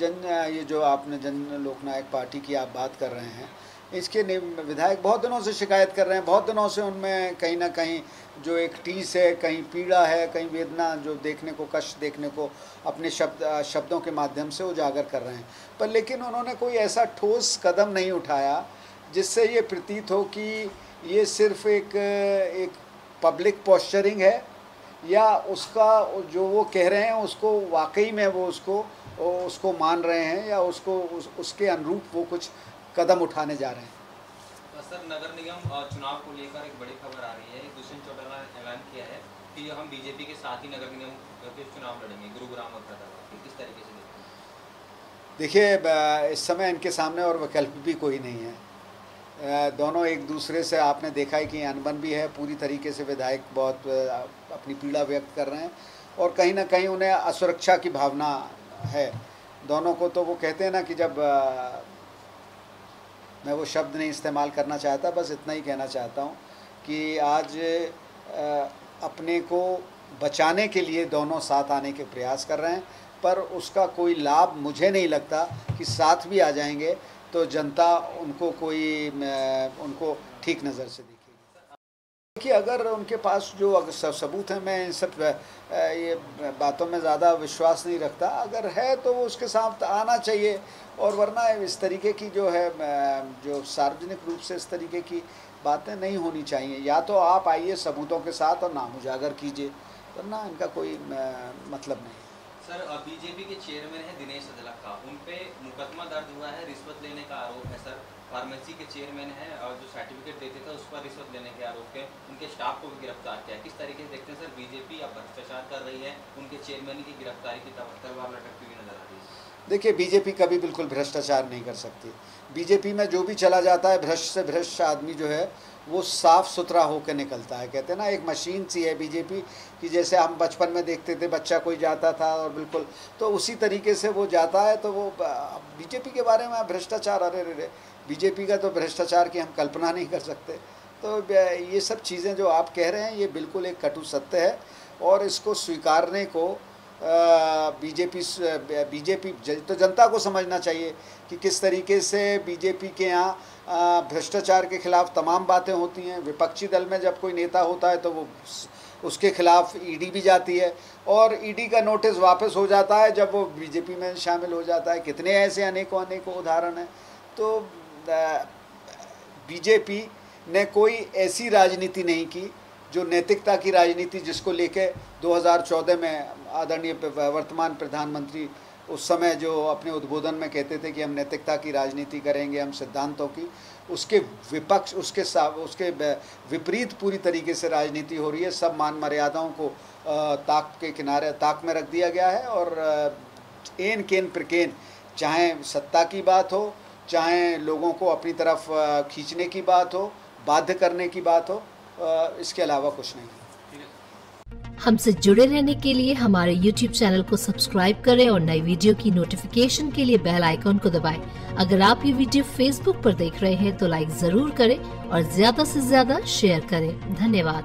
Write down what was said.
ये जो आपने जन लोकनायक पार्टी की आप बात कर रहे हैं, इसके विधायक बहुत दिनों से शिकायत कर रहे हैं, बहुत दिनों से उनमें कहीं ना कहीं जो एक टीस है, कहीं पीड़ा है, कहीं वेदना जो देखने को, कष्ट देखने को अपने शब्दों के माध्यम से उजागर कर रहे हैं। पर लेकिन उन्होंने कोई ऐसा ठोस कदम नहीं उठाया जिससे ये प्रतीत हो कि ये सिर्फ एक पब्लिक पोस्चरिंग है, या उसका जो वो कह रहे हैं उसको वाकई में वो उसको मान रहे हैं, या उसके अनुरूप वो कुछ कदम उठाने जा रहे हैं। तो सर, नगर निगम चुनाव को लेकर एक बड़ी खबर आ रही है। दुष्यंत चौटाला ने ऐलान किया है कि हम बीजेपी के साथ ही नगर निगम के चुनाव लड़ेंगे, गुरुग्राम और फरीदाबाद। किस तरीके से देखते हैं? देखिए, इस समय इनके सामने और विकल्प भी कोई नहीं है। दोनों एक दूसरे से आपने देखा है कि अनबन भी है, पूरी तरीके से विधायक बहुत अपनी पीड़ा व्यक्त कर रहे हैं, और कहीं ना कहीं उन्हें असुरक्षा की भावना है दोनों को। तो वो कहते हैं ना कि जब मैं वो शब्द नहीं इस्तेमाल करना चाहता, बस इतना ही कहना चाहता हूँ कि आज अपने को बचाने के लिए दोनों साथ आने के प्रयास कर रहे हैं, पर उसका कोई लाभ मुझे नहीं लगता कि साथ भी आ जाएंगे तो जनता उनको ठीक नज़र से देखेगी। देखिए, अगर उनके पास जो सबूत हैं, मैं इन सब ये बातों में ज़्यादा विश्वास नहीं रखता। अगर है तो वो उसके साथ आना चाहिए, और वरना इस तरीके की जो है, जो सार्वजनिक रूप से इस तरीके की बातें नहीं होनी चाहिए। या तो आप आइए सबूतों के साथ और नाम उजागर कीजिए, वरना इनका कोई मतलब नहीं। सर, बीजेपी के चेयरमैन है दिनेश अदलखा, उन पे मुकदमा दर्ज हुआ है, रिश्वत लेने का आरोप है। सर, फार्मेसी के चेयरमैन है और जो सर्टिफिकेट देते थे उस पर रिश्वत लेने के आरोप है, उनके स्टाफ को भी गिरफ्तार किया। किस तरीके से देखते हैं सर, बीजेपी अब भ्रष्टाचार कर रही है, उनके चेयरमैन की गिरफ्तारी की तलवार लटकती हुई नजर आ रही है? देखिए, बीजेपी कभी बिल्कुल भ्रष्टाचार नहीं कर सकती। बीजेपी में जो भी चला जाता है, भ्रष्ट से भ्रष्ट आदमी जो है वो साफ़ सुथरा होकर निकलता है। कहते हैं ना, एक मशीन सी है बीजेपी कि जैसे हम बचपन में देखते थे, बच्चा कोई जाता था और बिल्कुल तो उसी तरीके से वो जाता है। तो वो बीजेपी के बारे में भ्रष्टाचार, अरे बीजेपी का तो भ्रष्टाचार की हम कल्पना नहीं कर सकते। तो ये सब चीज़ें जो आप कह रहे हैं, ये बिल्कुल एक कटु सत्य है, और इसको स्वीकारने को बीजेपी तो जनता को समझना चाहिए कि किस तरीके से बीजेपी के यहाँ भ्रष्टाचार के खिलाफ तमाम बातें होती हैं। विपक्षी दल में जब कोई नेता होता है तो वो उसके खिलाफ ईडी भी जाती है, और ईडी का नोटिस वापस हो जाता है जब वो बीजेपी में शामिल हो जाता है। कितने ऐसे अनेकों उदाहरण हैं। तो बीजेपी ने कोई ऐसी राजनीति नहीं की जो नैतिकता की राजनीति, जिसको लेके 2014 में आदरणीय वर्तमान प्रधानमंत्री उस समय जो अपने उद्बोधन में कहते थे कि हम नैतिकता की राजनीति करेंगे, हम सिद्धांतों की, उसके विपक्ष, उसके विपरीत पूरी तरीके से राजनीति हो रही है। सब मान मर्यादाओं को ताक में रख दिया गया है, और एन केन प्रकेन, चाहे सत्ता की बात हो, चाहे लोगों को अपनी तरफ खींचने की बात हो, बाध्य करने की बात हो, इसके अलावा कुछ नहीं। हमसे जुड़े रहने के लिए हमारे YouTube चैनल को सब्सक्राइब करें और नई वीडियो की नोटिफिकेशन के लिए बेल आइकॉन को दबाएं। अगर आप ये वीडियो Facebook पर देख रहे हैं तो लाइक जरूर करें और ज्यादा से ज्यादा शेयर करें। धन्यवाद।